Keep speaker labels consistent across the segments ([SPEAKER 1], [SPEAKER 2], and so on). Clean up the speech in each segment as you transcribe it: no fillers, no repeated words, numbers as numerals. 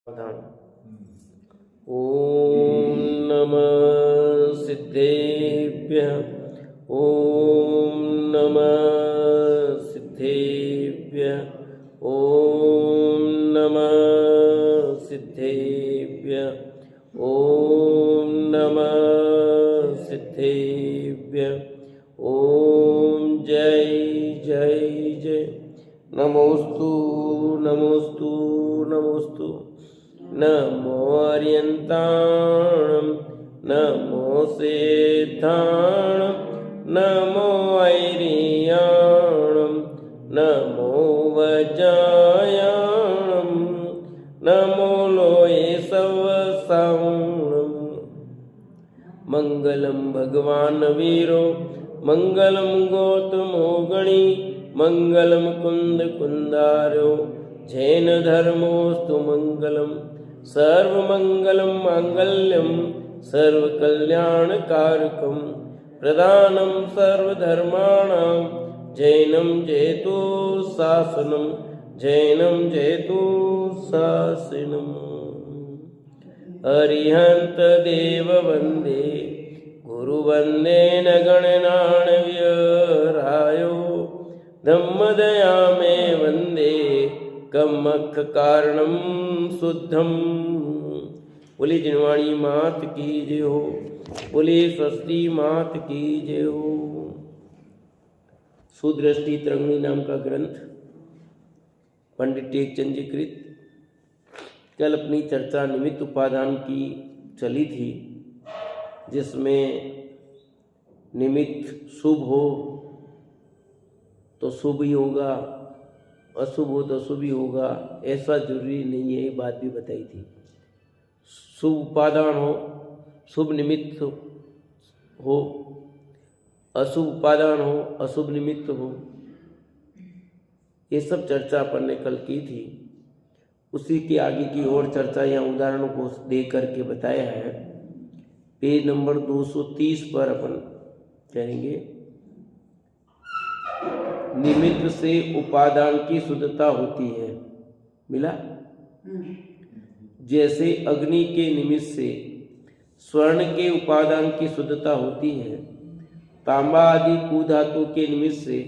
[SPEAKER 1] ओम नमः सिद्धेभ्यः। ओम नमः सिद्धेभ्यः। ओम नमः सिद्धेभ्यः। ओम नमः सिद्धेभ्यः। ओम जय जय जय। नमोस्तु नमोस्तु नमोस्तु। नमो अर्यन्ताणं नमो सेद्धाणं नमो ऐरियाणं नमो वज्रायाणं नमो लोये सवसाणं। मंगलम भगवान वीरो मंगलम गौतमो गणी मंगलम कुंद कुंदारो जैन धर्मोस्तु मंगलम सर्वमंगलम मांगल्यम सर्वकल्याणकारकम प्रदानम सर्वधर्माणां जैनम जयतु शासनम जैनम जयतु शासनम। अरिहंत देव वंदे गुरु वंदे न गणनान व्यरायो धम्मदया मे वंदे कमख कारणम शुद्धम। बोली जिनवाणी मात की जय हो। बोली स्वस्ति मात की जय हो। सुदृष्टि तरंगिणी नाम का ग्रंथ पंडित टेकचंद जी कृत। कल अपनी चर्चा निमित्त उपादान की चली थी, जिसमें निमित्त शुभ हो तो शुभ ही होगा, अशुभ हो तो अशुभ ही होगा, ऐसा जरूरी नहीं है, ये बात भी बताई थी। शुभ उपादान हो, शुभ निमित्त हो, अशुभ उपादान हो, अशुभ निमित्त हो, ये सब चर्चा अपन ने कल की थी। उसी की आगे की और चर्चा यहाँ उदाहरणों को दे करके बताया है। पेज नंबर 230 पर अपन कहेंगे निमित्त से उपादान की शुद्धता होती है। मिला? जैसे अग्नि के निमित्त से स्वर्ण के उपादान की शुद्धता होती है, तांबा आदि कुधातु के निमित्त से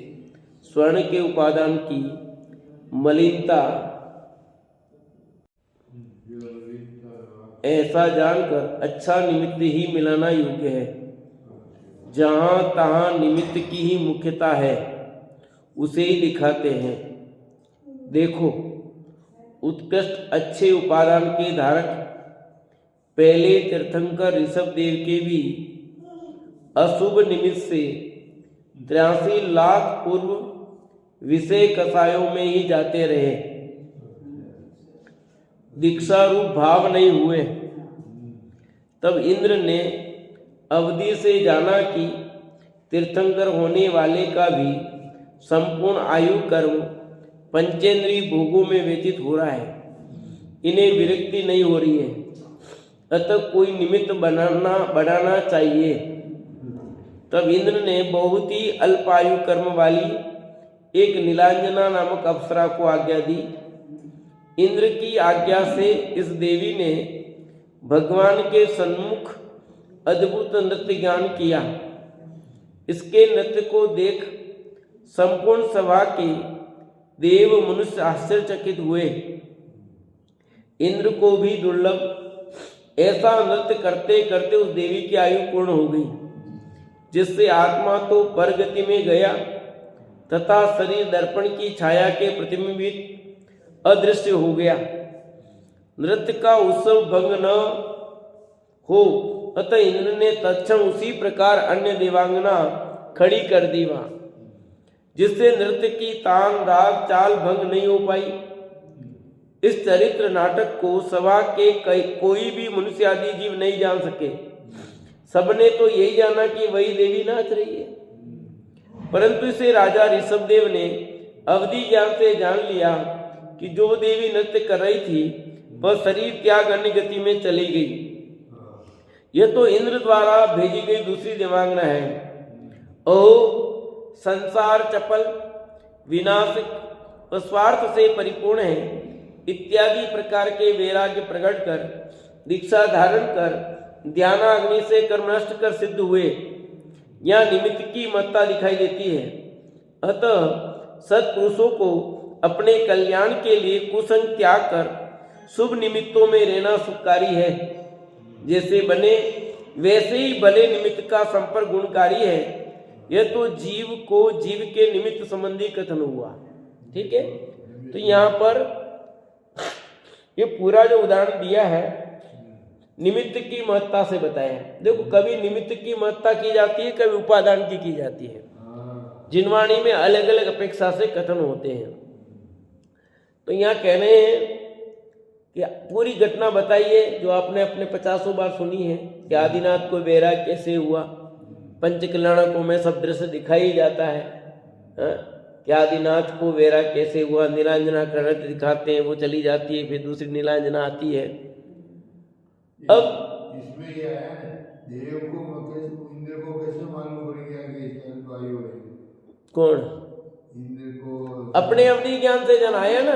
[SPEAKER 1] स्वर्ण के उपादान की मलिनता, ऐसा जानकर अच्छा निमित्त ही मिलाना योग्य है। जहां तहां निमित्त की ही मुख्यता है, उसे ही दिखाते हैं। देखो, उत्कृष्ट अच्छे उपादान के धारक पहले तीर्थंकर ऋषभ देव के भी अशुभ निमित्त से 83 लाख पूर्व विषय कसायों में ही जाते रहे। दीक्षा रूप भाव नहीं हुए। तब इंद्र ने अवधि से जाना कि तीर्थंकर होने वाले का भी संपूर्ण आयु कर्म पंचेंद्रीय भोगों में व्यतीत हो रहा है, इन्हें विरक्ति नहीं हो रही है, अतः कोई निमित्त बनाना चाहिए। तब इंद्र ने बहुत ही अल्पायु कर्म वाली एक नीलांजना नामक अप्सरा को आज्ञा दी। इंद्र की आज्ञा से इस देवी ने भगवान के सन्मुख अद्भुत नृत्य ज्ञान किया। इसके नृत्य को देख संपूर्ण सभा के देव मनुष्य आश्चर्यचकित हुए। इंद्र को भी दुर्लभ ऐसा नृत्य करते करते उस देवी की आयु पूर्ण हो गई, जिससे आत्मा तो परगति में गया तथा शरीर दर्पण की छाया के प्रतिबिंबित अदृश्य हो गया। नृत्य का उत्सव भंग न हो, अतः इंद्र ने तत्क्षण उसी प्रकार अन्य देवांगना खड़ी कर दी वहां, जिससे नृत्य की तान राग चाल भंग नहीं हो पाई। इस चरित्र नाटक को सभा के कोई भी मनुष्य आदि जीव नहीं जान सके। सबने तो यही जाना कि वही देवी नाच रही है, परंतु इसे राजा ऋषभदेव ने अवधि ज्ञान से जान लिया कि जो देवी नृत्य कर रही थी वह शरीर त्याग अन्य गति में चली गई। यह तो इंद्र द्वारा भेजी गई दूसरी देवांगना है। ओह, संसार चपल विनाशिक व स्वार्थ से परिपूर्ण है। इत्यादि प्रकार के वैराग्य प्रकट कर दीक्षा धारण कर ध्यानाग्नि से कर्म नष्ट कर सिद्ध हुए। यहाँ निमित्त की महत्ता दिखाई देती है। अतः सत्पुरुषों को अपने कल्याण के लिए कुसंग त्याग कर शुभ निमित्तों में रहना सुखकारी है। जैसे बने वैसे ही भले निमित्त का संपर्क गुणकारी है। यह तो जीव को जीव के निमित्त संबंधी कथन हुआ। ठीक है, तो यहाँ पर ये पूरा जो उदाहरण दिया है निमित्त की महत्ता से बताया। देखो, कभी निमित्त की महत्ता की जाती है, कभी उपादान की जाती है। जिनवाणी में अलग अलग अपेक्षा से कथन होते हैं। तो यहाँ कह रहे हैं कि पूरी घटना बताइए जो आपने अपने 50 बार सुनी है कि आदिनाथ को वैराग्य कैसे हुआ। पंच कल्याणकों में सब दृश्य दिखाई जाता है कि आदिनाथ को वैराग्य कैसे हुआ। नीलांजना करते दिखाते हैं, वो चली जाती है, फिर दूसरी नीलांजना आती है। अब
[SPEAKER 2] इसमें ये आया है, देव को इंद्र को कैसे मालूम पड़ गया कि इसमें वायु है?
[SPEAKER 1] कौन?
[SPEAKER 2] इंद्र को
[SPEAKER 1] अपने अवधि ज्ञान से जनाया ना,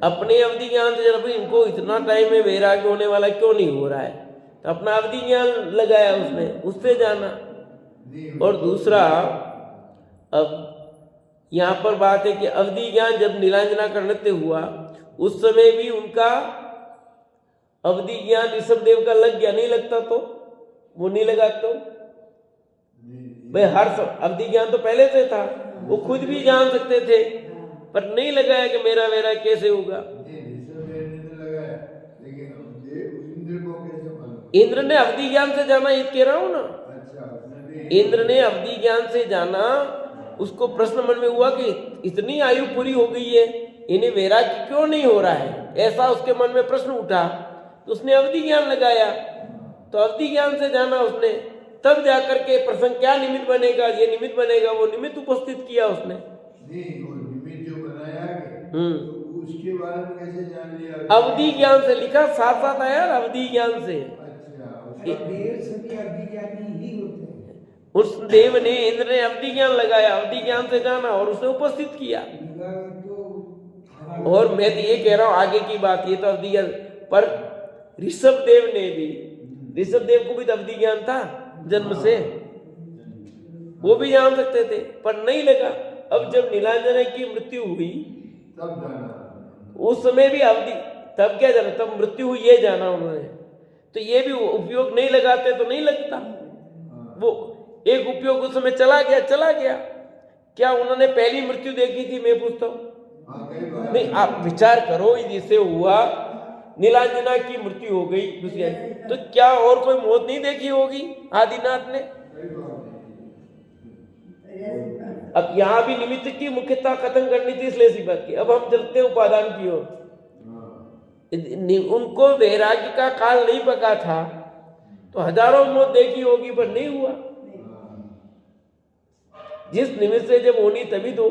[SPEAKER 1] अपने अवधि ज्ञान से जब इनको इतना टाइम में वैराग्य होने वाला क्यों नहीं हो रहा है, तो अपना अवधि ज्ञान लगाया उसने, उससे जाना। और दूसरा, अब यहाँ पर बात है कि अवधि ज्ञान जब नीलांजना करते हुआ उस समय भी उनका अवधि ज्ञान ऋषभ देव का लग गया, नहीं लगता तो वो नहीं लगा तो भाई हर अवधि ज्ञान तो पहले से था, वो खुद भी जान सकते थे, पर नहीं लगाया कि मेरा वैराग्य कैसे होगा। इंद्र ने अवधि ज्ञान से जाना, ये कह रहा हूं ना। इंद्र ने अवधि ज्ञान से जाना, उसको प्रश्न मन में हुआ कि इतनी आयु पूरी हो गई है, इन्हें वैराग्य क्यों नहीं हो रहा है, ऐसा उसके मन में प्रश्न उठा। तो उसने अवधि ज्ञान लगाया, तो अवधि ज्ञान से जाना उसने, तब जाकर के प्रसंग क्या निमित्त बनेगा, ये निमित्त बनेगा, वो निमित्त उपस्थित किया उसने।
[SPEAKER 2] वो निमित्त जो बनाया तो उसके बारे में कैसे जान लिया?
[SPEAKER 1] अवधि ज्ञान से लिखा, साथ साथ आया अवधि ज्ञान से। उस देव ने, इंद्र ने अवधि ज्ञान लगाया, अवधि ज्ञान से जाना और उसने उपस्थित किया। और मैं तो ये कह रहा हूं आगे की बात, ये तो अवधि ज्ञान, पर ऋषभ देव ने भी, ऋषभ देव को भी तो अवधि ज्ञान था जन्म से, वो भी जान सकते थे, पर नहीं लगा। अब जब नीलांजना की मृत्यु हुई
[SPEAKER 2] तब जाना,
[SPEAKER 1] उस समय भी अवधि, तब क्या जाना, तब मृत्यु हुई ये जाना उन्होंने। तो ये भी उपयोग नहीं लगाते तो नहीं लगता। वो एक उपयोग उस समय चला गया। क्या उन्होंने पहली मृत्यु देखी थी, मैं पूछता हूँ? नहीं, आप विचार करो, जिससे हुआ नीलांजना की मृत्यु हो गई दूसरी, तो क्या और कोई मौत नहीं देखी होगी आदिनाथ ने? अब यहाँ भी निमित्त की मुख्यता खत्म करनी थी, इसलिए सी बात की। अब हम चलते हैं उपादान की ओर। उनको वैराग्य का काल नहीं पका था, तो हजारों मौत देखी होगी, पर नहीं हुआ। जिस निमित्त से जब होनी तभी तो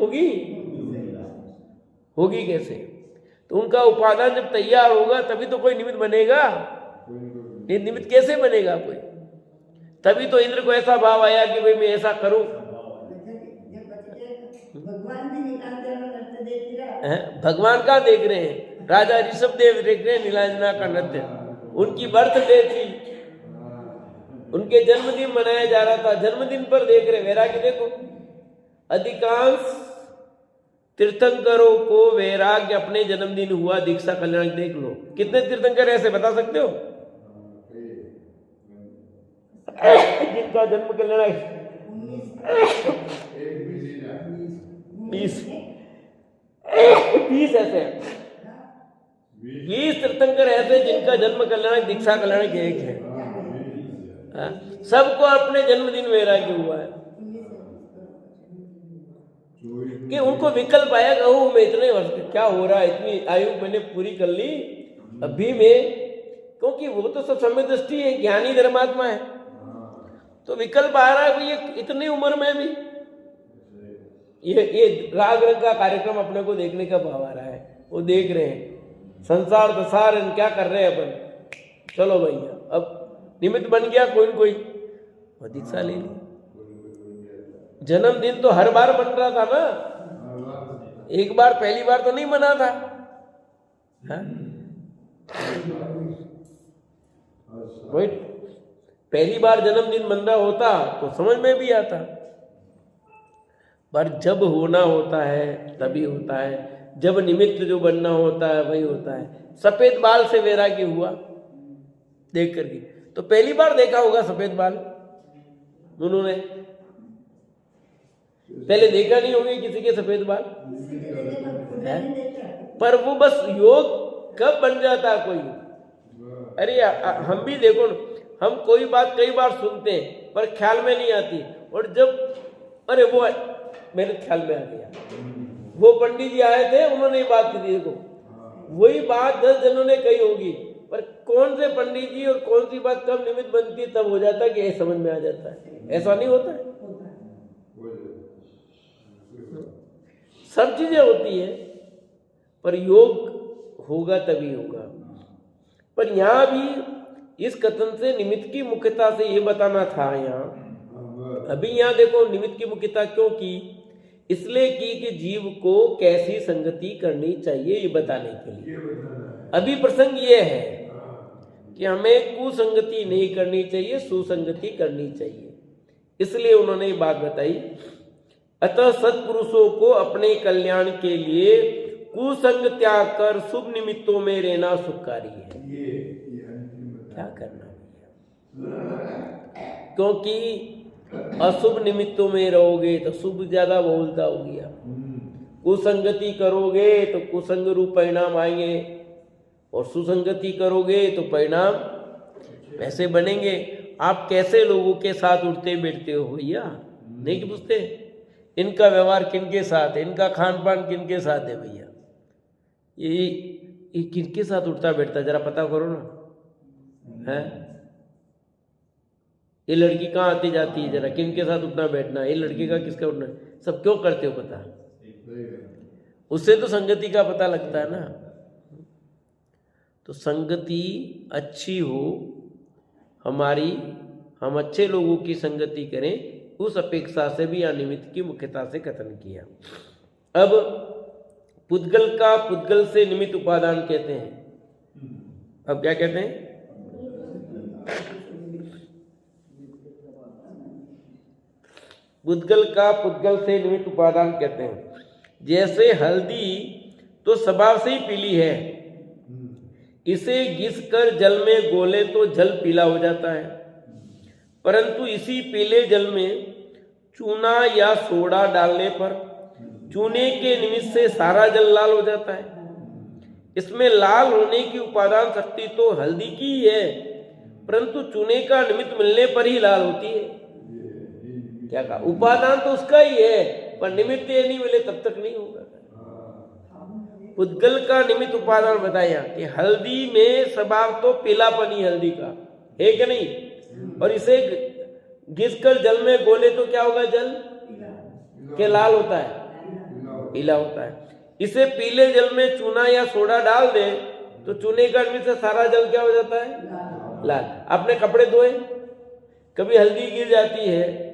[SPEAKER 1] होगी कैसे? तो उनका उपादान जब तैयार होगा तभी तो कोई निमित्त बनेगा। निमित्त कैसे बनेगा कोई? तभी तो इंद्र को ऐसा भाव आया कि भाई मैं ऐसा करूं। भगवान का देख रहे हैं, राजा ऋषभ देव देख रहे हैं नीलांजना का नृत्य। उनकी बर्थडे थी, उनके जन्मदिन मनाया जा रहा था, जन्मदिन पर देख रहे वैराग्य। देखो, अधिकांश तीर्थंकरों को वैराग्य अपने जन्मदिन हुआ, दीक्षा कल्याण देख लो। कितने तीर्थंकर ऐसे बता सकते हो जिनका जन्म कल्याण 20 ऐसे हैं, 20 तीर्थंकर ऐसे जिनका जन्म कल्याण दीक्षा कल्याण के एक है। सबको अपने जन्मदिन वैराग्य हुआ है कि उनको विकल्प आया कि मैं इतने वर्ष, क्या हो रहा है, इतनी आयु मैंने पूरी कर ली, अभी मैं, क्योंकि वो तो सब समय दृष्टि है, ज्ञानी धर्मात्मा है, तो विकल्प आ रहा है कि ये इतनी उम्र में भी ये राग रंग का कार्यक्रम अपने को देखने का भाव आ रहा है। वो देख रहे हैं संसार दसार क्या कर रहे हैं अपन, चलो भैया अब निमित्त बन गया कोई न कोई, दीक्षा ले ली। जन्मदिन तो हर बार बन रहा था ना, एक बार पहली बार तो नहीं बना था, हाँ? वही पहली बार जन्मदिन बन रहा होता तो समझ में भी आता, पर जब होना होता है तभी होता है, जब निमित्त जो बनना होता है वही होता है। सफेद बाल से वैराग्य हुआ देख करके, तो पहली बार देखा होगा सफेद बाल उन्होंने, पहले देखा नहीं होगा किसी के सफेद बाल है? पर वो बस योग कब बन जाता कोई। अरे हम भी देखो, हम कोई बात कई बार सुनते हैं पर ख्याल में नहीं आती, और जब अरे वो मेरे ख्याल में आ गया, वो पंडित जी आए थे उन्होंने ये बात की थी, देखो वही बात 10 जनों ने कही होगी, पर कौन से पंडित जी और कौन सी बात कब निमित्त बनती है तब हो जाता है कि ये समझ में आ जाता है। ऐसा नहीं होता है, सब चीजें होती है पर योग होगा तभी होगा। पर यहां भी इस कथन से निमित्त की मुख्यता से ये बताना था यहाँ, अभी यहाँ देखो निमित्त की मुख्यता क्यों की, इसलिए की कि जीव को कैसी संगति करनी चाहिए ये बताने के लिए। अभी प्रसंग ये है कि हमें कुसंगति नहीं करनी चाहिए, सुसंगति करनी चाहिए, इसलिए उन्होंने ये बात बताई। अतः सत्पुरुषों को अपने कल्याण के लिए कुसंग त्याग कर शुभ निमित्तों में रहना सुखकारी है। क्या करना है, क्योंकि अशुभ निमित्तों में रहोगे तो शुभ ज्यादा बहुलता होगी, कुसंगति करोगे तो कुसंग रूप परिणाम आएंगे, और सुसंगति करोगे तो परिणाम ऐसे बनेंगे। आप कैसे लोगों के साथ उठते बैठते हो भैया, नहीं कि पूछते इनका व्यवहार किनके साथ है, इनका खान पान किनके साथ है भैया, ये किनके साथ उठता बैठता जरा पता करो ना, है ये लड़की कहाँ आती जाती है, जरा किनके साथ उठना बैठना, ये लड़के का किसका उठना, सब क्यों करते हो पता, उससे तो संगति का पता लगता है ना। तो संगति अच्छी हो हमारी, हम अच्छे लोगों की संगति करें, उस अपेक्षा से भी अनिमित्त की मुख्यता से कथन किया। अब पुद्गल का पुद्गल से निमित्त उपादान कहते हैं। अब क्या कहते हैं, पुद्गल का पुद्गल से निमित्त उपादान कहते हैं। जैसे हल्दी तो स्वभाव से ही पीली है, इसे घिस कर जल में गोले तो जल पीला हो जाता है, परंतु इसी पीले जल में चूना या सोडा डालने पर चूने के निमित्त से सारा जल लाल हो जाता है। इसमें लाल होने की उपादान शक्ति तो हल्दी की ही है, परंतु चूने का निमित्त मिलने पर ही लाल होती है। क्या कहा, उपादान तो उसका ही है, पर निमित्त ये नहीं मिले तब तक नहीं होगा। पुद्गल का निमित्त उपादान बताया कि हल्दी में स्वभाव तो पीलापन ही हल्दी का है कि नहीं, और इसे घिसकर जल में गोले तो क्या होगा, जल के लाल होता है, पीला होता है। इसे पीले जल में चूना या सोडा डाल दे तो चूने का निमित्त से सारा जल क्या हो जाता है, लाल। आपने कपड़े धोए, कभी हल्दी गिर जाती है,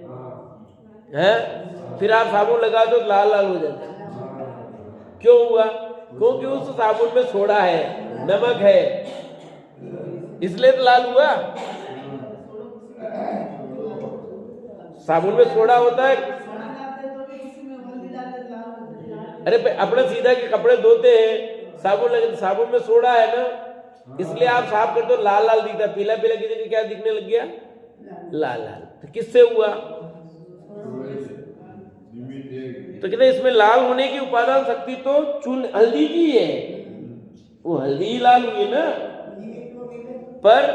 [SPEAKER 1] फिर आप साबुन लगा दो लाल लाल हो जाता है। क्यों हुआ, क्योंकि उस साबुन में सोडा है, नमक है, इसलिए तो लाल हुआ। साबुन में सोडा होता है, अरे अपने सीधा के कपड़े धोते हैं, साबुन लगे, साबुन में सोडा है ना, इसलिए आप साफ कर दो लाल लाल दिखता, पीला पीला की जगह क्या दिखने लग गया, लाल लाल। तो किससे हुआ, तो कहते इसमें लाल होने की उपादान शक्ति तो चून हल्दी की है, वो हल्दी ही लाल हुई ना, पर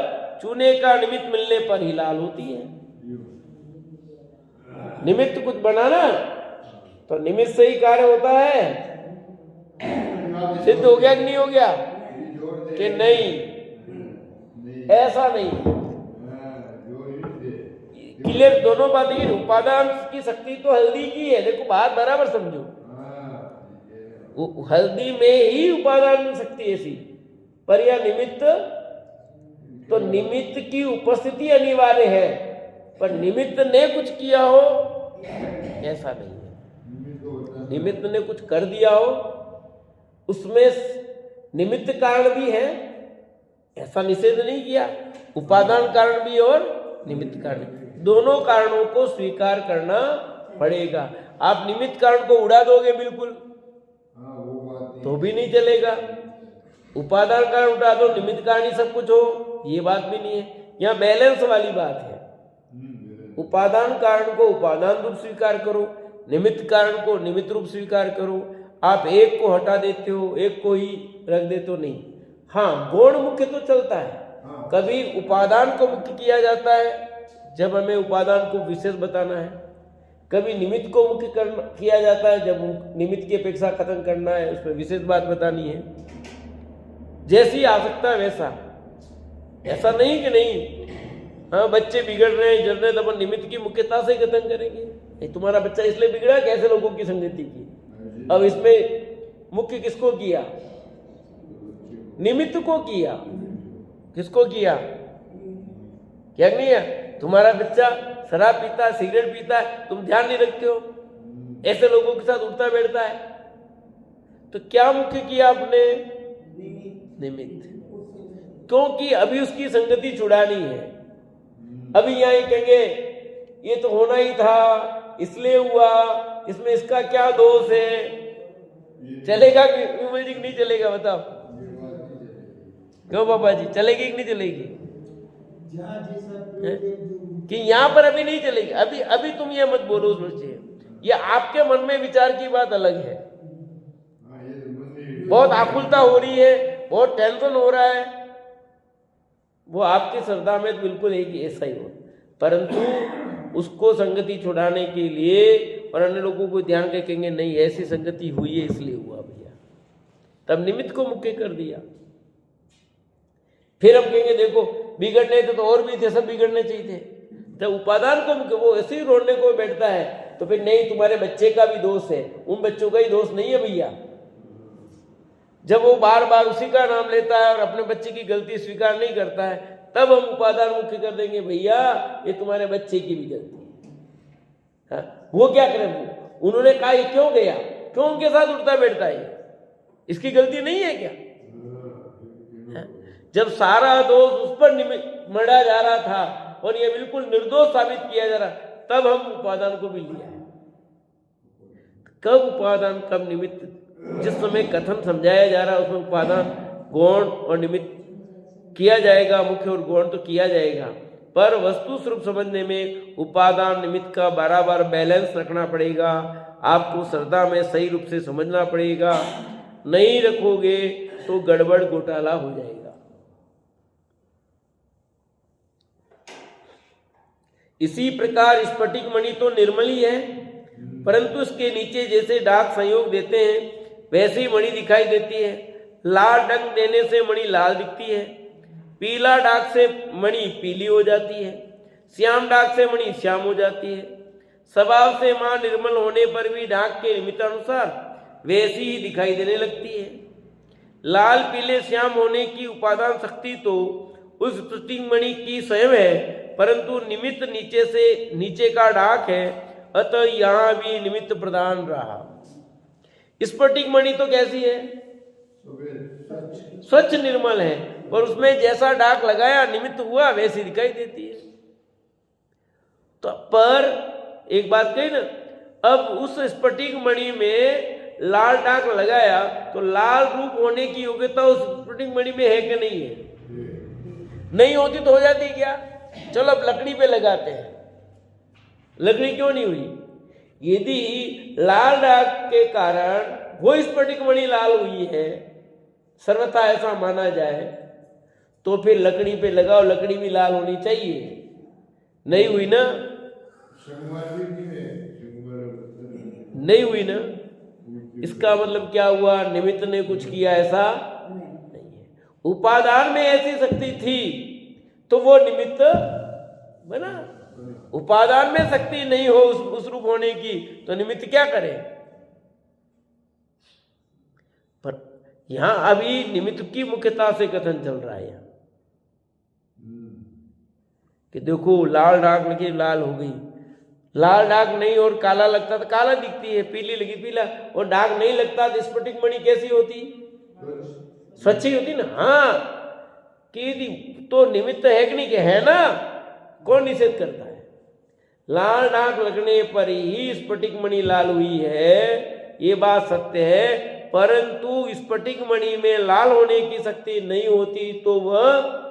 [SPEAKER 1] चूने का निमित्त मिलने पर ही लाल होती है। निमित्त कुछ बनाना तो निमित्त से ही कार्य होता है। सिद्ध हो गया कि नहीं हो गया, कि नहीं, ऐसा नहीं। क्लियर दोनों बातें, उपादान की शक्ति तो हल्दी की है, देखो बात बराबर समझो, वो हल्दी में ही उपादान शक्ति ऐसी, पर यह निमित्त तो निमित्त की उपस्थिति अनिवार्य है, पर निमित्त ने कुछ किया हो ऐसा नहीं है। निमित्त ने कुछ कर दिया हो, उसमें निमित्त कारण भी है, ऐसा निषेध नहीं किया। उपादान कारण भी और निमित्त कारण, दोनों कारणों को स्वीकार करना पड़ेगा। आप निमित्त कारण को उड़ा दोगे बिल्कुल
[SPEAKER 2] हाँ वो बात
[SPEAKER 1] तो भी नहीं चलेगा। उपादान कारण उठा दो, निमित्त कारण ही सब कुछ हो, ये बात भी नहीं है। यहाँ बैलेंस वाली बात है। उपादान कारण को उपादान रूप स्वीकार करो, निमित्त कारण को निमित्त रूप स्वीकार करो। आप एक को हटा देते हो, एक को ही रख देते हो, नहीं। हाँ, गौण मुख्य तो चलता है। कभी उपादान को मुख्य किया जाता है जब हमें उपादान को विशेष बताना है, कभी निमित्त को मुख्य किया जाता है जब निमित्त की अपेक्षा कथन करना है, उसमें विशेष बात बतानी है। जैसी आवश्यकता वैसा, ऐसा नहीं कि नहीं हाँ बच्चे बिगड़ रहे हैं, जल रहे, तो अपन निमित्त की मुख्यता से कथन करेंगे। तुम्हारा बच्चा इसलिए बिगड़ा, कैसे लोगों की संगति की। अब इसमें मुख्य किसको किया? निमित्त को किया। किसको किया? क्या नहीं है? तुम्हारा बच्चा शराब पीता है, सिगरेट पीता है, तुम ध्यान नहीं रखते हो, ऐसे लोगों के साथ उठता बैठता है, तो क्या मुख्य किया आपने? निमित्त। क्योंकि अभी उसकी संगति छुड़ानी है। अभी यहाँ कहेंगे ये तो होना ही था, इसलिए हुआ, इसमें इसका क्या दोष है, चलेगा कि नहीं चलेगा? बताओ क्यों पापा जी, चलेगी कि नहीं चलेगी? कि यहाँ पर अभी नहीं चलेगी। अभी तुम ये मत बोलो उस बच्चे, ये आपके मन में विचार की बात अलग है। बहुत आकुलता हो रही है, बहुत टेंशन हो रहा है, वो आपकी श्रद्धा में बिल्कुल एक ऐसा ही हो, परंतु उसको संगति छुड़ाने के लिए और अन्य लोगों को ध्यान के कहेंगे नहीं ऐसी संगति हुई है इसलिए हुआ भैया, तब निमित्त को मुख्य कर दिया। फिर हम कहेंगे देखो बिगड़ने थे तो और भी थे, सब बिगड़ने चाहिए थे, जब उपादान को मुख्य, वो ऐसे ही रोने को बैठता है तो फिर नहीं तुम्हारे बच्चे का भी दोष है, उन बच्चों का ही दोष नहीं है भैया। जब वो बार बार उसी का नाम लेता है और अपने बच्चे की गलती स्वीकार नहीं करता है, तब हम उपादान मुख्य कर देंगे भैया ये तुम्हारे बच्चे की भी गलती है। हाँ, वो क्या करें? उन्होंने कहा ये क्यों गया, क्यों उनके साथ उठता बैठता है, इसकी गलती नहीं है क्या? हाँ, जब सारा दोष उस पर मढ़ा जा रहा था और ये बिल्कुल निर्दोष साबित किया जा रहा, तब हम उपादान को भी लिया है। कब उपादान कब निमित्त, जिस समय कथन समझाया जा रहा है उसमें उपादान गौण और निमित्त किया जाएगा, मुख्य और गौण तो किया जाएगा, पर वस्तु स्वरूप समझने में उपादान निमित्त का बार बैलेंस रखना पड़ेगा। आपको श्रद्धा में सही रूप से समझना पड़ेगा, नहीं रखोगे तो गड़बड़ घोटाला हो जाएगा। इसी प्रकार स्फटिक मणि तो निर्मल ही है, परंतु इसके नीचे जैसे डाक संयोग देते हैं वैसे ही मणि दिखाई देती है। लाल डंक देने से मणि लाल दिखती है, पीला डाक से मणि पीली हो जाती है, श्याम डाक से मणि श्याम हो जाती है। स्वभाव से मां निर्मल होने पर भी डाक के निमित्तानुसार वैसी ही दिखाई देने लगती है। लाल पीले श्याम होने की उपादान शक्ति तो उस स्फटिक मणि की स्वयं है, परंतु निमित्त नीचे का डाक है, अतः यहाँ भी निमित्त प्रदान रहा। स्फटिक मणि तो कैसी है? स्वच्छ निर्मल है, पर उसमें जैसा डाक लगाया निमित्त हुआ वैसी दिखाई देती है। तो पर एक बात कही ना, अब उस स्फटिक मणि में लाल डाक लगाया तो लाल रूप होने की योग्यता उस स्फटिक मणि में है कि नहीं है? नहीं होती तो हो जाती क्या? चलो अब लकड़ी पे लगाते हैं, लकड़ी क्यों नहीं हुई? यदि लाल डाक के कारण वो स्फटिक मणि लाल हुई है, सर्वथा ऐसा माना जाए, तो फिर लकड़ी पे लगाओ, लकड़ी भी लाल होनी चाहिए, नहीं हुई ना? नहीं हुई ना? इसका मतलब क्या हुआ? निमित्त ने कुछ किया ऐसा नहीं है। उपादान में ऐसी शक्ति थी तो वो निमित्त बना। उपादान में शक्ति नहीं हो उस रूप होने की तो निमित्त क्या करे? पर यहां अभी निमित्त की मुख्यता से कथन चल रहा है कि देखो लाल डाक लगी लाल हो गई, लाल डाक नहीं और काला लगता तो काला दिखती है, पीली लगी पीला, और डाक नहीं लगता तो स्फटिक मणि कैसी होती? स्वच्छ ही होती ना। हाँ कि तो निमित्त है कि नहीं, कि है ना, कौन निषेध करता है? लाल डाक लगने पर ही स्फटिक मणि लाल हुई है, ये बात सत्य है, परंतु स्फटिक मणि में लाल होने की शक्ति नहीं होती तो वह,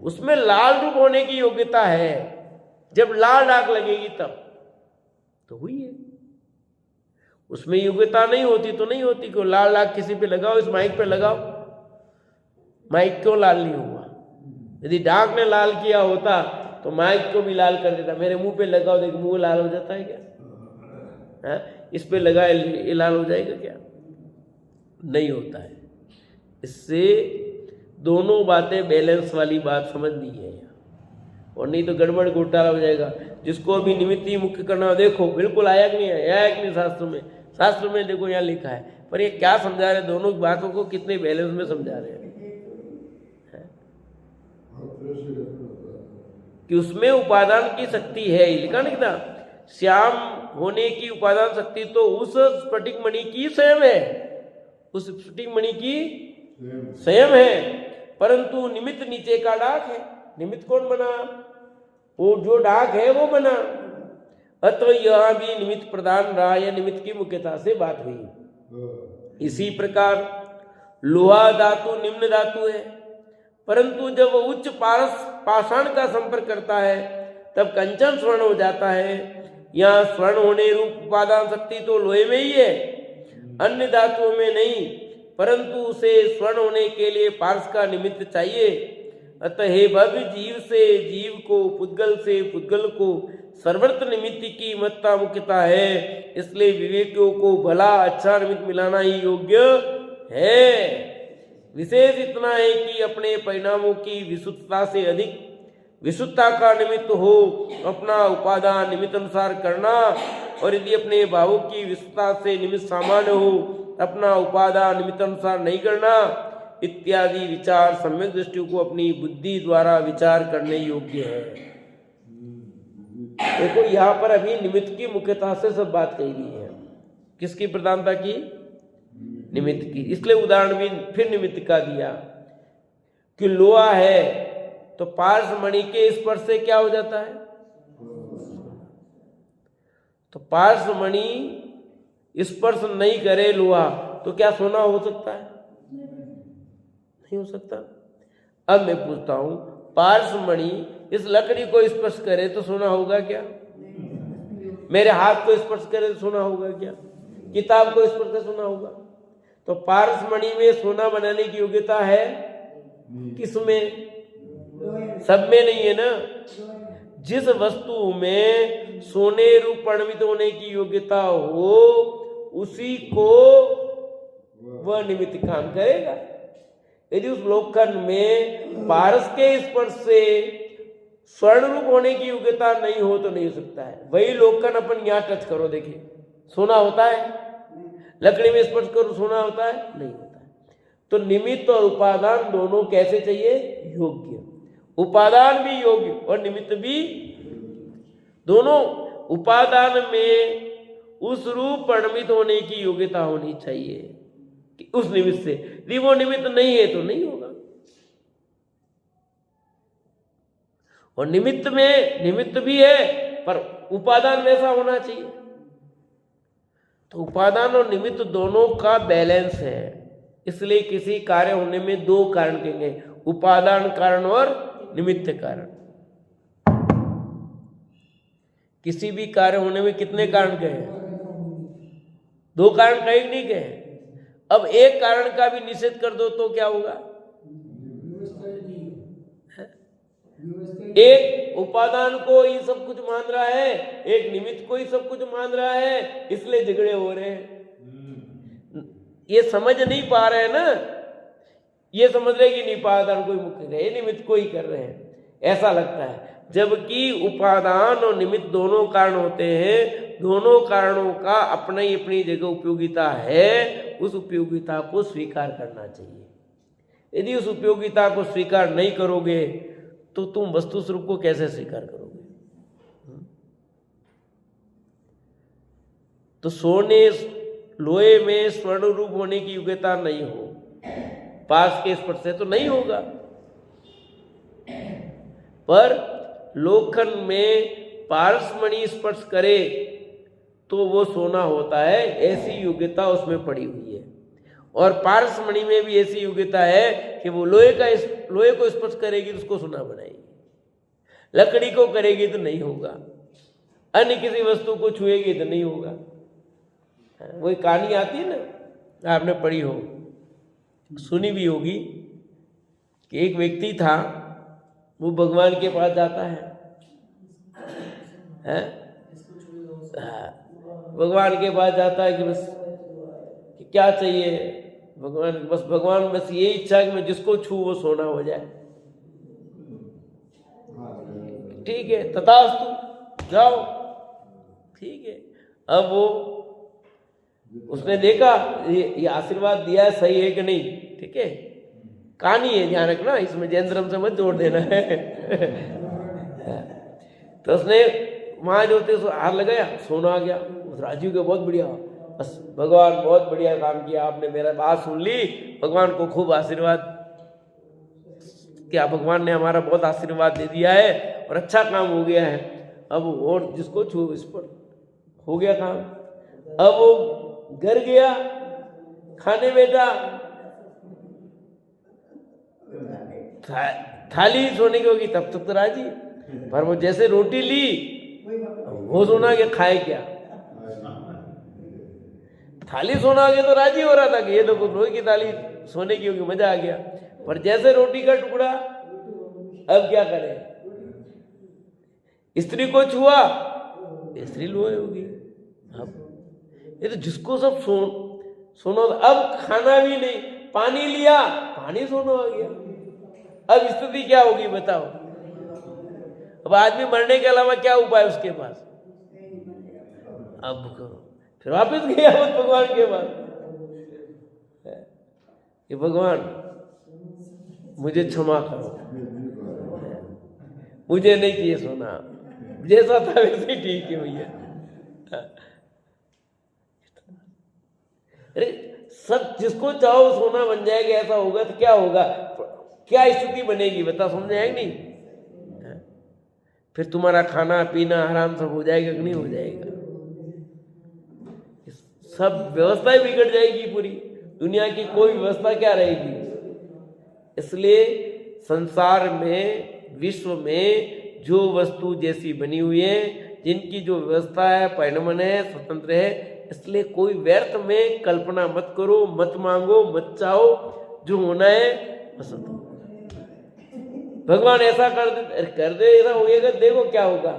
[SPEAKER 1] उसमें लाल रूप होने की योग्यता है। जब लाल डाक लगेगी तब तो हुई है, उसमें योग्यता नहीं होती तो नहीं होती। क्यों लाल डाक किसी पे लगाओ, इस माइक पे लगाओ, माइक क्यों लाल नहीं हुआ? यदि डाक ने लाल किया होता तो माइक को भी लाल कर देता। मेरे मुंह पे लगाओ, देखो मुंह लाल हो जाता है क्या? है इस पे लगाए ये लाल हो जाएगा क्या? नहीं होता है। इससे दोनों बातें बैलेंस वाली बात समझनी है, और नहीं तो गड़बड़ घोटाला हो जाएगा। जिसको अभी निमित्त ही मुख्य करना हो, देखो बिल्कुल आया कि नहीं आया कि नहीं शास्त्र में, शास्त्र में देखो यहाँ लिखा है, पर ये क्या समझा रहे, दोनों बातों को कितने बैलेंस में समझा रहे हैं कि उसमें उपादान की शक्ति है। लिखा नहीं था श्याम होने की उपादान शक्ति तो उस स्फटिक मणि की स्वयं है, उस स्फटिक मणि की स्वयं है, परंतु निमित्त नीचे का डाक है। निमित्त कौन बना? वो जो डाक है वो बना। अतः यह भी निमित्त प्रदान रहा, या निमित्त की मुख्यता से बात हुई। इसी प्रकार लोहा धातु निम्न धातु है, परंतु जब वो उच्च पारस पाषाण का संपर्क करता है तब कंचन स्वर्ण हो जाता है। यहाँ स्वर्ण होने रूप उपादान शक्ति तो लोहे में ही है, अन्य धातुओं में नहीं, परंतु उसे स्वर्ण होने के लिए पारस का निमित्त चाहिए। अतः हे भव्य, जीव से जीव को, पुद्गल से पुद्गल को सर्वत्र निमित्त की महत्ता मुख्यता है। इसलिए विवेकियों को भला अच्छा निमित्त मिलाना ही योग्य है। विशेष इतना है कि अपने परिणामों की विशुद्धता से अधिक विशुद्धता का निमित्त हो अपना उपादान निमित्त अनुसार करना, और यदि अपने भावों की विशुद्धता से निमित्त सामान्य हो अपना उपादान निमित्त अनुसार नहीं करना, इत्यादि विचार सम्यक दृष्टि को अपनी बुद्धि द्वारा विचार करने योग्य है। देखो यहाँ पर अभी निमित्त की मुख्यता से सब बात कही गई है। किसकी प्रधानता की? निमित्त की। इसलिए उदाहरण भी फिर निमित्त का दिया कि लोहा है तो पार्श्व मणि के स्पर्श से क्या हो जाता है? तो पार्श्व मणि स्पर्श नहीं करे लोहा तो क्या सोना हो सकता है? नहीं हो सकता। अब मैं पूछता हूं, पार्श्व मणि इस लकड़ी को स्पर्श करे तो सोना होगा क्या? मेरे हाथ को स्पर्श करे तो सोना होगा क्या? किताब को स्पर्श करे सोना होगा? तो पार्श्व मणि में सोना बनाने की योग्यता है? किसमें? सब में नहीं है ना। जिस वस्तु में सोने रूप परिणमित होने की योग्यता हो उसी को वह निमित्त काम करेगा। यदि उस लोखंड में पारस के स्पर्श से स्वर्ण रूप होने की योग्यता नहीं हो तो नहीं हो सकता है। वही लोखंड अपन यहाँ टच करो, देखिए सोना होता है? लकड़ी में स्पर्श करो सोना होता है? नहीं होता है। तो निमित्त और उपादान दोनों कैसे चाहिए? योग्य। उपादान भी योग्य और निमित्त भी, दोनों। उपादान में उस रूप परिणमित होने की योग्यता होनी चाहिए कि उस निमित्त से, यदि वो निमित्त नहीं है तो नहीं होगा। और निमित्त में निमित्त भी है पर उपादान वैसा होना चाहिए। तो उपादान और निमित्त दोनों का बैलेंस है। इसलिए किसी कार्य होने में दो कारण कहेंगे, उपादान कारण और निमित्त कारण। किसी भी कार्य होने में कितने कारण कहे? दो कारण कहे नहीं कहे। अब एक कारण का भी निषेध कर दो तो क्या होगा? एक उपादान को ही सब कुछ मान रहा है, एक निमित्त को ही सब कुछ मान रहा है, इसलिए झगड़े हो रहे हैं। ये समझ नहीं पा रहे हैं ना। ये समझ रहे कि उपादान को ही मुख्य है, निमित्त को ही कर रहे हैं, ऐसा लगता है। जबकि उपादान और निमित्त दोनों कारण होते हैं। दोनों कारणों का अपनी अपनी जगह उपयोगिता है। उस उपयोगिता को स्वीकार करना चाहिए। यदि उस उपयोगिता को स्वीकार नहीं करोगे तो तुम वस्तु स्वरूप को कैसे स्वीकार करोगे? तो सोने लोहे में स्वर्ण रूप होने की योग्यता नहीं हो पास के स्पर्श से तो नहीं होगा। पर लोखंड में पारसमणि स्पर्श करे तो वो सोना होता है, ऐसी योग्यता उसमें पड़ी हुई है। और पारसमणि में भी ऐसी योग्यता है कि वो लोहे को स्पर्श करेगी तो उसको सोना बनाएगी, लकड़ी को करेगी तो नहीं होगा, अन्य किसी वस्तु को छुएगी तो नहीं होगा। वही कहानी आती है ना, आपने पढ़ी हो, सुनी भी होगी, कि एक व्यक्ति था, वो भगवान के पास जाता है, भगवान के पास जाता है कि बस कि क्या चाहिए, भगवान बस ये इच्छा है कि मैं जिसको छू वो सोना हो जाए। ठीक है, तथास्तु, जाओ। ठीक है, अब वो उसने देखा ये आशीर्वाद दिया है, सही है कि नहीं। ठीक है, कहानी है, ध्यान रखना, इसमें जैन धर्म से मत जोड़ देना है। तो उसने वहां जो थे हार लगाया, सोना आ गया। उस राजीव के बहुत बढ़िया, बस भगवान बहुत बढ़िया काम किया आपने, मेरा बात सुन ली, भगवान को खूब आशीर्वाद क्या, भगवान ने हमारा बहुत आशीर्वाद दे दिया है और अच्छा काम हो गया है। अब और जिसको छू इस पर हो गया काम। अब वो घर गया, खाने बैठा, थाली सोने की होगी तब तक तो राजी, पर वो जैसे रोटी ली वो सोना के खाए क्या, थाली सोना आ गया तो राजी हो रहा था कि ये तो कुछ लोहे की थाली सोने की होगी, मजा आ गया। पर जैसे रोटी का टुकड़ा, अब क्या करे, स्त्री को छुआ, स्त्री लोहे होगी। अब ये तो जिसको सब सोना, अब खाना भी नहीं, पानी लिया, पानी सोना आ गया। अब स्थिति क्या होगी बताओ। अब आदमी मरने के अलावा क्या उपाय उसके पास, अब करो। फिर वापस गया भगवान के पास कि भगवान मुझे क्षमा करो, मुझे नहीं चाहिए सोना, जैसा था वैसे ही ठीक है भैया। अरे सब जिसको चाहो सोना बन जाएगा, ऐसा होगा तो क्या होगा, क्या स्थिति बनेगी बता, समझ आएगी नहीं। फिर तुम्हारा खाना पीना आराम सब हो जाएगा कि नहीं हो जाएगा, सब व्यवस्था ही बिगड़ जाएगी, पूरी दुनिया की कोई व्यवस्था क्या रहेगी। इसलिए संसार में, विश्व में जो वस्तु जैसी बनी हुई है, जिनकी जो व्यवस्था है, परिणमन है, स्वतंत्र है, इसलिए कोई व्यर्थ में कल्पना मत करो, मत मांगो, मत चाहो, जो होना है पसंद हो। भगवान ऐसा कर दे ऐसा होएगा, देखो क्या होगा,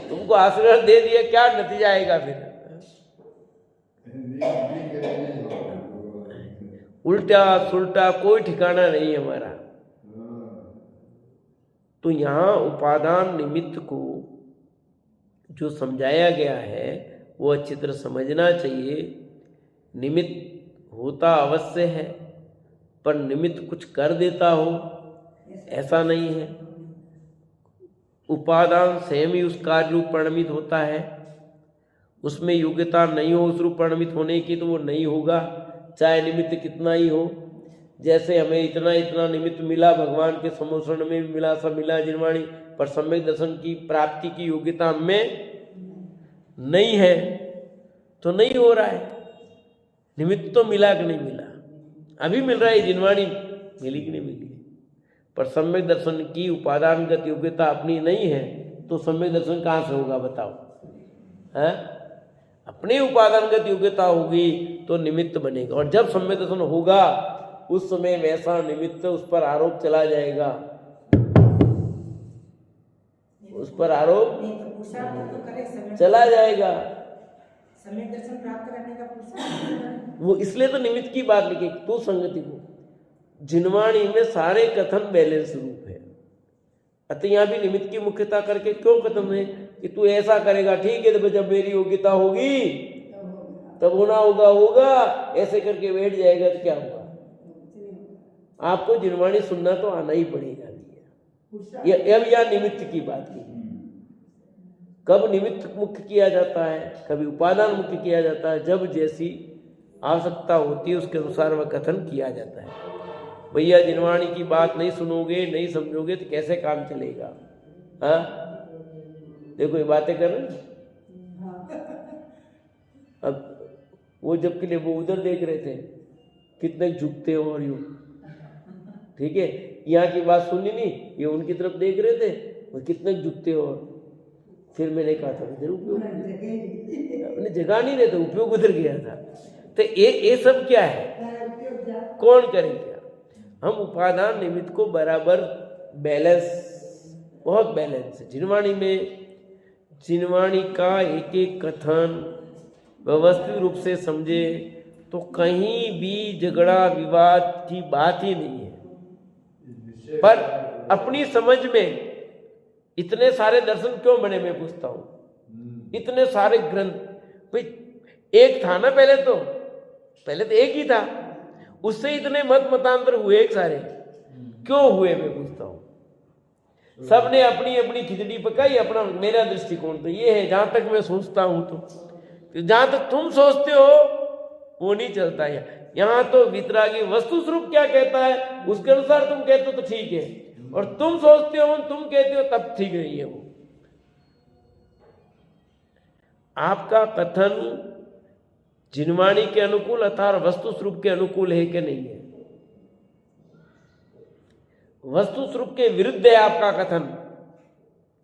[SPEAKER 1] तुमको आशीर्वाद दे दिया, क्या नतीजा आएगा फिर, उल्टा सुल्टा कोई ठिकाना नहीं हमारा। तो यहाँ उपादान निमित्त को जो समझाया गया है वो अच्छी तरह समझना चाहिए। निमित्त होता अवश्य है, पर निमित्त कुछ कर देता हो ऐसा नहीं है। उपादान स्वयं ही उस कार्य रूप परिणमित होता है, उसमें योग्यता नहीं हो उस रूप परिणमित होने की तो वो नहीं होगा, चाहे निमित्त कितना ही हो। जैसे हमें इतना इतना निमित्त मिला, भगवान के सम्मोषण में भी मिला, सब मिला जिनवाणी, पर सम्यक दर्शन की प्राप्ति की योग्यता हमें नहीं है तो नहीं हो रहा है। निमित्त तो मिला कि नहीं मिला, अभी मिल रहा है, जिनवाणी मिली कि नहीं मिली, पर सम्यक दर्शन की उपादानगत योग्यता अपनी नहीं है तो सम्यक दर्शन कहाँ से होगा बताओ, है? अपनी उपादानगत योग्यता होगी तो निमित्त बनेगा, और जब सम्यक दर्शन होगा उस समय वैसा निमित्त उस पर आरोप चला जाएगा, उस पर आरोप चला जाएगा।
[SPEAKER 3] सम्यक दर्शन प्राप्त करने का पुरुषार्थ
[SPEAKER 1] वो इसलिए तो निमित्त की बात लिखी, तो संगति को जिनवाणी में सारे कथन बैलेंस रूप है। अतः यहाँ भी निमित्त की मुख्यता करके क्यों कथन है कि तू ऐसा करेगा ठीक है, तो जब मेरी योग्यता होगी तब होना होगा, ऐसे करके बैठ जाएगा तो क्या होगा। आपको जिनवाणी सुनना तो आना ही पड़ेगा। अब यह निमित्त की बात की, कब निमित्त मुख्य किया जाता है, कभी उपादान मुख्य किया जाता है, जब जैसी आवश्यकता होती है उसके अनुसार वह कथन किया जाता है। भैया जिनवाणी की बात नहीं सुनोगे, नहीं समझोगे तो कैसे काम चलेगा? हाँ, देखो ये बातें कर रहे हैं। अब वो जबकि लिए वो उधर देख रहे थे कितने झुकते हो और यूं, ठीक है, यहाँ की बात सुनी नहीं, ये उनकी तरफ देख रहे थे वो कितने झुकते हो। फिर मैंने कहा था इधर उपयोग, अपने जगह नहीं रहते, उपयोग उधर गया था। तो ये सब क्या है, कौन करे क्या? हम उपादान निमित्त को बराबर बैलेंस, बहुत बैलेंस है जिनवाणी में। जिनवाणी का एक एक कथन व्यवस्थित रूप से समझे तो कहीं भी झगड़ा विवाद की बात ही नहीं है। पर अपनी समझ में इतने सारे दर्शन क्यों बने, मैं पूछता हूं। इतने सारे ग्रंथ, भाई एक था ना पहले तो एक ही था, उससे इतने मत मतांतर हुए एक सारे, क्यों हुए मैं पूछता हूं। सबने अपनी अपनी खिचड़ी पकाई, अपना, मेरा दृष्टिकोण तो ये है जहां तक मैं सोचता हूं। तो जहां तक तुम सोचते हो वो नहीं चलता है। यहां तो वितरागी वस्तु स्वरूप क्या कहता है उसके अनुसार तुम कहते हो तो ठीक है, और तुम सोचते हो तुम कहते हो तब ठीक नहीं है। वो आपका कथन जिनवाणी के अनुकूल अर्थात वस्तु स्वरूप के अनुकूल है कि नहीं है? वस्तु स्वरूप के विरुद्ध है आपका कथन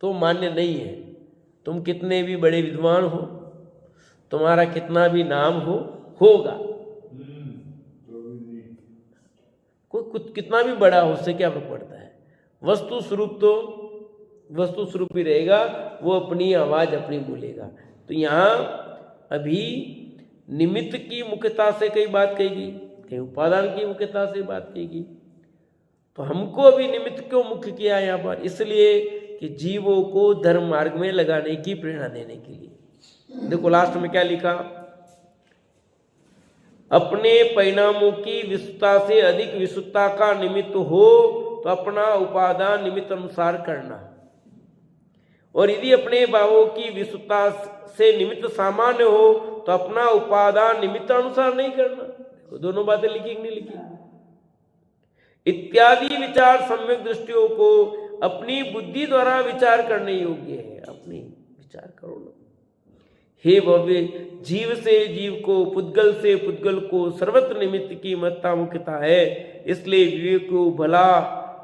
[SPEAKER 1] तो मान्य नहीं है। तुम कितने भी बड़े विद्वान हो, तुम्हारा कितना भी नाम होगा, कोई कुछ कितना भी बड़ा हो, उससे क्या फर्क पड़ता है? वस्तु स्वरूप तो वस्तु स्वरूप ही रहेगा, वो अपनी आवाज अपनी बोलेगा। तो यहाँ अभी निमित्त की मुख्यता से कई बात कहेगी, कहीं उपादान की मुख्यता से बात कहेगी। तो हमको अभी निमित्त क्यों मुख्य किया यहाँ पर? इसलिए कि जीवों को धर्म मार्ग में लगाने की प्रेरणा देने के लिए। देखो लास्ट में क्या लिखा, अपने परिणामों की विशुद्धता से अधिक विशुद्धता का निमित्त हो तो अपना उपादान निमित्त अनुसार करना, और यदि अपने भावों की विशुद्धता से निमित्त सामान्य हो तो अपना उपादान निमित्त अनुसार नहीं करना। देखो दोनों बातें लिखी कि नहीं लिखी? इत्यादि विचार सम्यक दृष्टियों को अपनी बुद्धि द्वारा विचार करने योग्य है। अपनी विचार करो ना। हे भव्य, जीव से जीव को, पुद्गल से पुद्गल को सर्वत्र निमित्त की महत्ता मुख्यता है, इसलिए विवेक को भला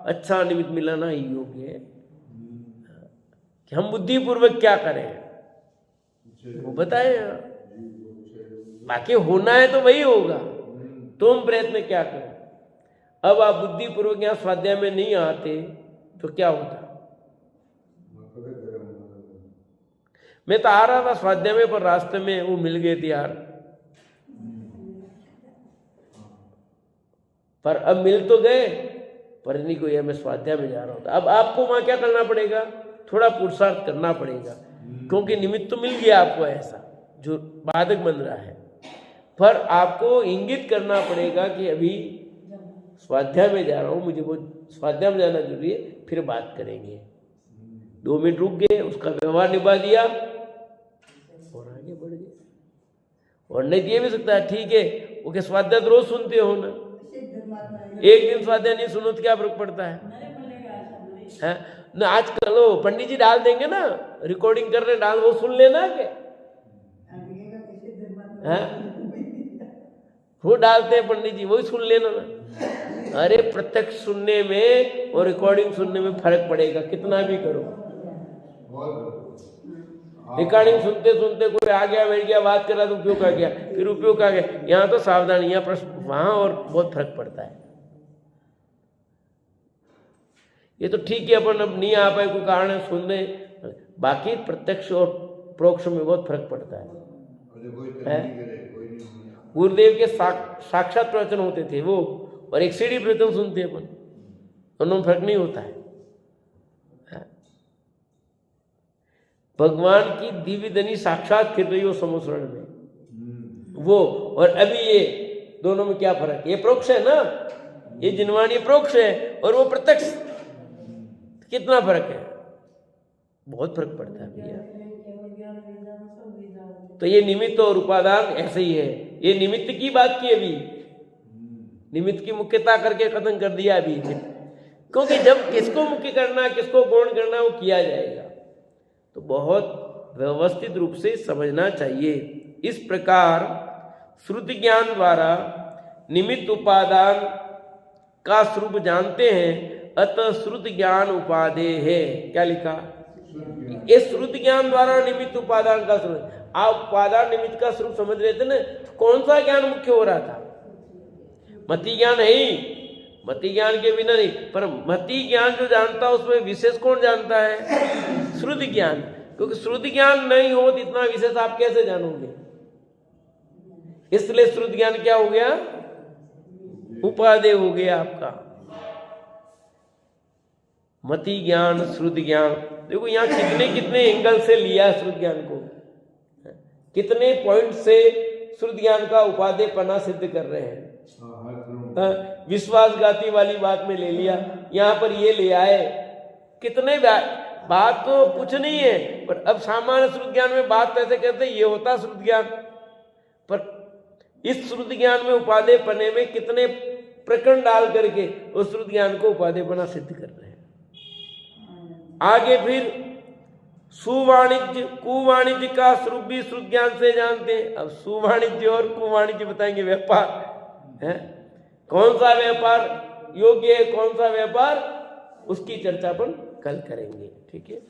[SPEAKER 1] अच्छा निमित्त मिलाना ही योग्य है। कि हम बुद्धिपूर्वक क्या करें वो बताए, बाकी होना है तो वही होगा, तुम प्रयत्न क्या करो। अब आप बुद्धिपूर्वक यहाँ स्वाध्याय में नहीं आते तो क्या होता? मैं तो आ रहा था स्वाध्याय में, पर रास्ते में वो मिल गए थे यार। पर अब मिल तो गए, पर नहीं कोई, मैं स्वाध्याय में जा रहा हूँ। अब आपको वहां क्या करना पड़ेगा? थोड़ा पुरुषार्थ करना पड़ेगा, क्योंकि निमित्त तो मिल गया आपको ऐसा जो बाधक बन रहा है, पर आपको इंगित करना पड़ेगा कि अभी स्वाध्याय में जा रहा हूँ, मुझे वो स्वाध्याय में जाना जरूरी है, फिर बात करेंगे। 2 मिनट रुक गए, उसका व्यवहार निभा दिया और आगे बढ़ गए। और नहीं ये भी सकता है, ठीक है ओके, स्वाध्याय रोज सुनते हो ना, एक दिन स्वाध्याय नहीं सुनो तो क्या फर्क पड़ता है? ना आजकल वो पंडित जी डाल देंगे ना, रिकॉर्डिंग कर रहे डाल, वो सुन लेना के वो डालते हैं पंडित जी, वही सुन लेना ना। अरे प्रत्यक्ष सुनने में और रिकॉर्डिंग सुनने में फर्क पड़ेगा, कितना भी करो। रिकॉर्डिंग सुनते सुनते कोई आ गया बैठ गया बात कर रहा तो उपयोग आ गया, फिर उपयोग आ गया। यहाँ तो सावधानी, यहाँ प्रश्न वहां, और बहुत फर्क पड़ता है। ये तो ठीक है अपन अब नहीं आ पाए, कोई कारण है सुन रहे, बाकी प्रत्यक्ष और प्रोक्ष में बहुत फर्क पड़ता है। गुरुदेव के साक्षात प्रवचन होते थे वो, और एक सीडी प्रवचन सुनते अपन, दोनों फर्क नहीं होता है। भगवान की दिव्य धनी साक्षात फिर रही हो समोसरण में वो, और अभी ये दोनों में क्या फर्क? ये प्रोक्ष है ना, ये जिनवाणी प्रोक्ष है, और वो प्रत्यक्ष, कितना फर्क है? बहुत फर्क पड़ता है भैया। तो ये निमित्त और उपादान ऐसे ही है। ये निमित्त की बात की अभी, निमित्त की मुख्यता करके खत्म कर दिया अभी, क्योंकि जब किसको मुख्य करना, किसको गौण करना, वो किया जाएगा। तो बहुत व्यवस्थित रूप से समझना चाहिए। इस प्रकार श्रुति ज्ञान द्वारा निमित्त उपादान का स्वरूप जानते हैं, अतः श्रुति ज्ञान उपादेय है। क्या लिखा? ये श्रुति ज्ञान द्वारा निमित्त उपादान का स्वरूप। आप उपादान निमित्त का स्वरूप समझ रहे थे ना, तो कौन सा ज्ञान मुख्य हो रहा था? मति ज्ञान है ही, मति ज्ञान के बिना नहीं, पर मति ज्ञान जो जानता है उसमें विशेष कौन जानता है? श्रुति ज्ञान। क्योंकि श्रुति ज्ञान नहीं हो तो इतना विशेष आप कैसे जानोगे? इसलिए श्रुति ज्ञान क्या हो गया? उपादेय हो गया आपका। मति ज्ञान, श्रुति ज्ञान, देखो यहाँ कितने कितने एंगल से लिया श्रुति ज्ञान को, कितने पॉइंट से श्रुति ज्ञान का उपादेयपना सिद्ध कर रहे हैं। विश्वासघाती वाली बात में ले लिया, यहाँ पर ये ले आए, कितने बात तो कुछ नहीं है, पर अब सामान्य श्रुति ज्ञान में बात कैसे कहते हैं, ये होता श्रुति ज्ञान, पर इस श्रुति ज्ञान में उपादेयपने में कितने प्रकरण डाल करके उस श्रुति ज्ञान को उपादेयपना सिद्ध कर रहे हैं। आगे फिर सुवाणिज्य कुवाणिज्य का स्वरूप भी श्रुति ज्ञान से जानते हैं। अब सुवाणिज्य और कुवाणिज्य बताएंगे, व्यापार है, कौन सा व्यापार योग्य है, कौन सा व्यापार, उसकी चर्चा अपन कल करेंगे। ठीक है।